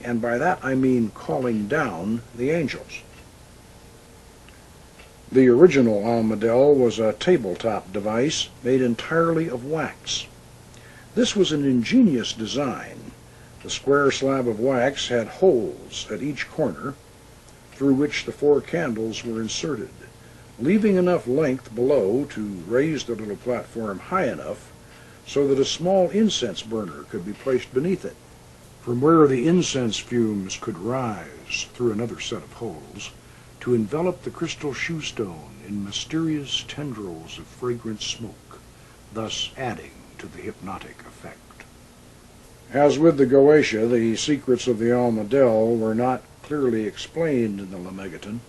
and by that I mean calling down the angels. The original Almadel was a tabletop device made entirely of wax. This was an ingenious design. The square slab of wax had holes at each corner through which the 4 candles were inserted, leaving enough length below to raise the little platform high enough so that a small incense burner could be placed beneath it, from where the incense fumes could rise through another set of holes to envelop the crystal shoe stone in mysterious tendrils of fragrant smoke, thus adding to the hypnotic effect. As with the Goetia, the secrets of the Almadel were not clearly explained in the Lemegeton.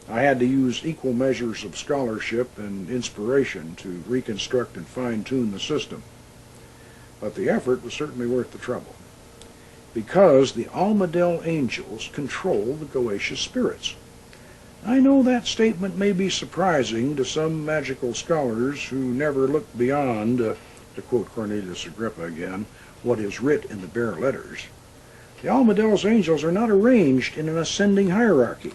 I had to use equal measures of scholarship and inspiration to reconstruct and fine-tune the system, but the effort was certainly worth the trouble, because the Almadel angels control the Goetia spirits. I know that statement may be surprising to some magical scholars who never look beyond, to quote Cornelius Agrippa again, what is writ in the bare letters. The Almadel's angels are not arranged in an ascending hierarchy.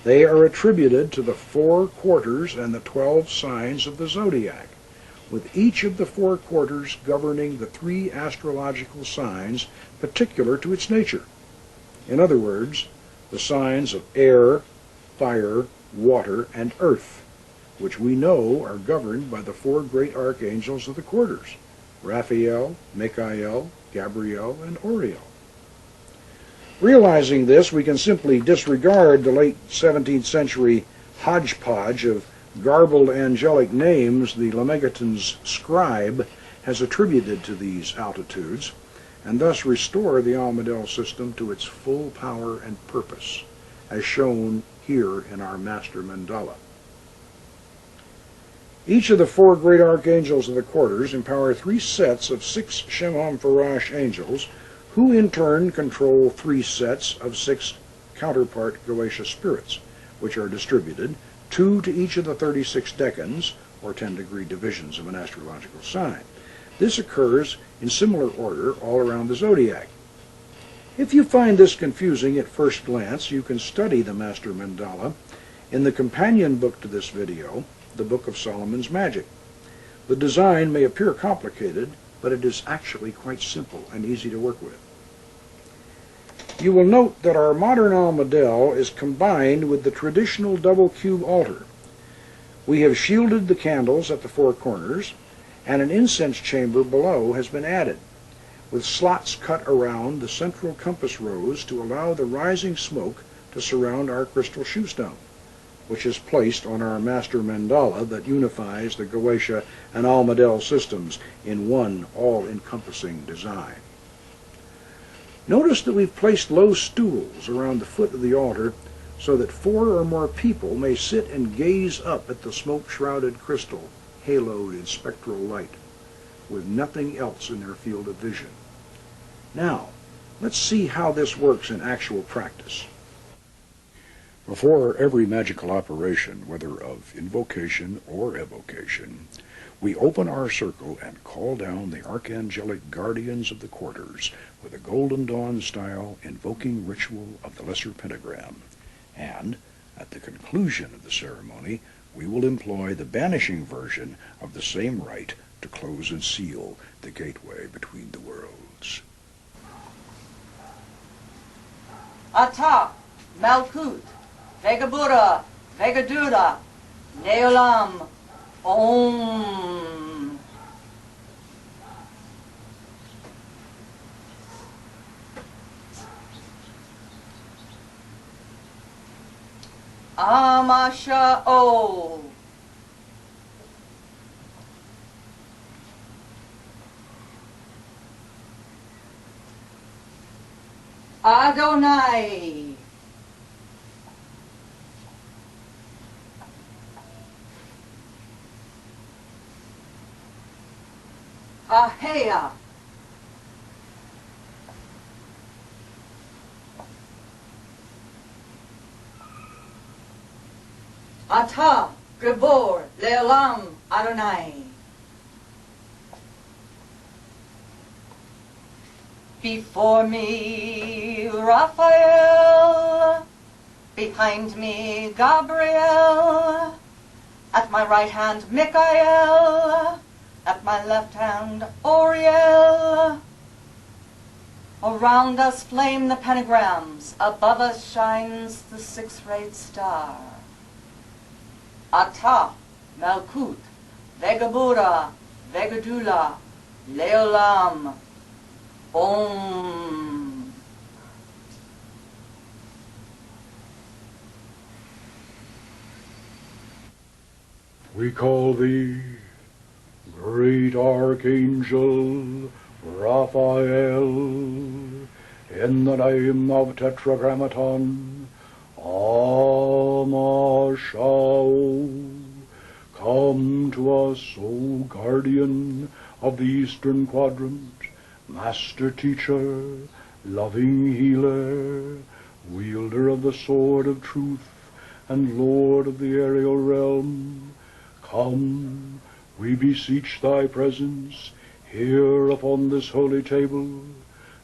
They are attributed to the 4 quarters and the 12 signs of the zodiac, with each of the 4 quarters governing the 3 astrological signs particular to its nature. In other words, the signs of air, fire, water, and earth, which we know are governed by the 4 great archangels of the quarters, Raphael, Michael, Gabriel, and Oriel. Realizing this, we can simply disregard the late 17th century hodgepodge of garbled angelic names the Lemegeton's scribe has attributed to these altitudes, and thus restore the Almadel system to its full power and purpose, as shown here in our master mandala. Each of the 4 great archangels of the quarters empower 3 sets of 6 Shemhamphorash angels, who in turn control 3 sets of 6 counterpart Goetia spirits, which are distributed, 2 to each of the 36 decans, or 10-degree divisions of an astrological sign. This occurs in similar order all around the zodiac. If you find this confusing at first glance, you can study the Master Mandala in the companion book to this video, the Book of Solomon's Magic. The design may appear complicated, but it is actually quite simple and easy to work with. You will note that our modern Almadel is combined with the traditional double cube altar. We have shielded the candles at the 4 corners, and an incense chamber below has been added, with slots cut around the central compass rose to allow the rising smoke to surround our crystal shoe stone, which is placed on our master mandala that unifies the Goetia and Almadel systems in one all-encompassing design. Notice that we've placed low stools around the foot of the altar so that 4 or more people may sit and gaze up at the smoke-shrouded crystal haloed in spectral light, with nothing else in their field of vision. Now, let's see how this works in actual practice. Before every magical operation, whether of invocation or evocation, we open our circle and call down the archangelic guardians of the quarters with a Golden Dawn-style invoking ritual of the Lesser Pentagram, and, at the conclusion of the ceremony, we will employ the banishing version of the same rite to close and seal the gateway between the worlds. Ata, Malkut, Vegabura, Vegaduda, Neolam, Om. Amasha O. Adonai. Ahea. Ata, Gabor, Leolam, Adonai. Before me, Raphael. Behind me, Gabriel. At my right hand, Michael. At my left hand, Oriel. Around us flame the pentagrams. Above us shines the six-rayed star. Ata, Malkut, Vegabura, Vegadula, Leolam, Om. We call thee, great Archangel Raphael, in the name of Tetragrammaton, Amashao. Come to us, O guardian of the Eastern Quadrant, master teacher, loving healer, wielder of the sword of truth, and lord of the aerial realm. Come, we beseech thy presence here upon this holy table.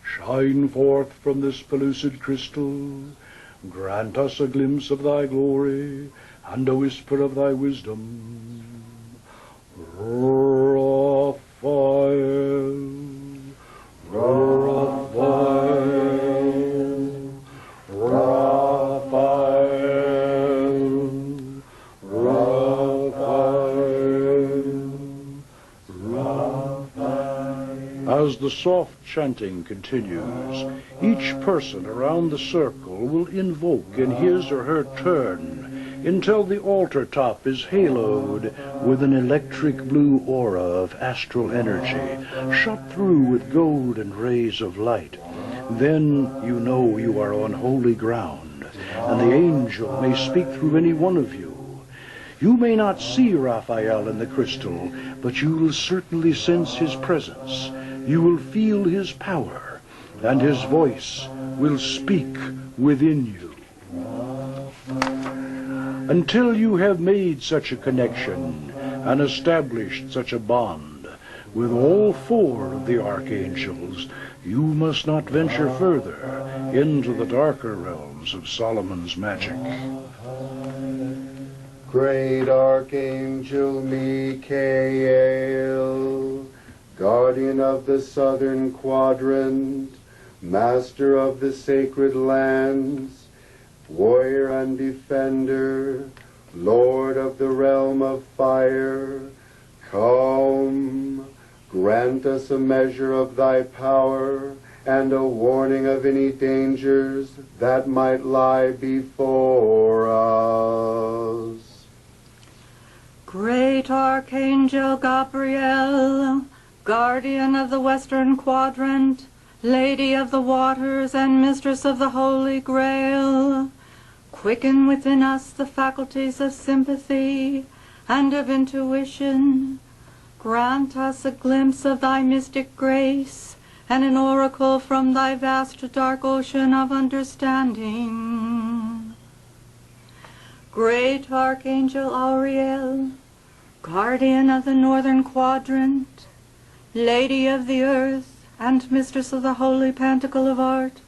Shine forth from this pellucid crystal. Grant us a glimpse of thy glory and a whisper of thy wisdom. Raphael, Raphael, Raphael, Raphael. As the soft chanting continues, each person around the circle will invoke in his or her turn until the altar top is haloed with an electric blue aura of astral energy, shot through with golden rays of light. Then you know you are on holy ground, and the angel may speak through any one of you. You may not see Raphael in the crystal, but you will certainly sense his presence. You will feel his power, and his voice will speak within you. Until you have made such a connection and established such a bond with all four of the archangels, you must not venture further into the darker realms of Solomon's magic. Great Archangel Michael, guardian of the southern quadrant, master of the sacred lands, warrior and defender, lord of the realm of fire, come, grant us a measure of thy power and a warning of any dangers that might lie before us. Great Archangel Gabriel, guardian of the western quadrant, Lady of the waters and mistress of the Holy Grail, quicken within us the faculties of sympathy and of intuition. Grant us a glimpse of thy mystic grace and an oracle from thy vast dark ocean of understanding. Great Archangel Auriel, guardian of the northern quadrant, Lady of the earth, and mistress of the holy pantacle of art,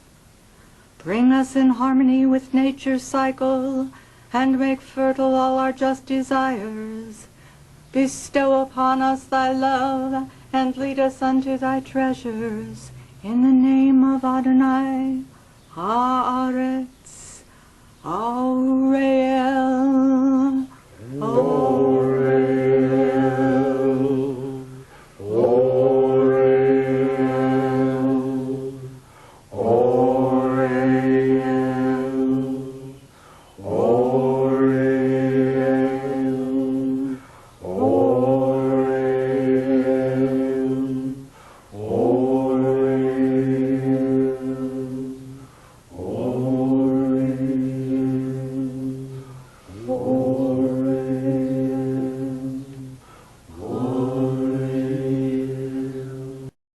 bring us in harmony with nature's cycle, and make fertile all our just desires. Bestow upon us thy love, and lead us unto thy treasures. In the name of Adonai, Haaretz, Auriel,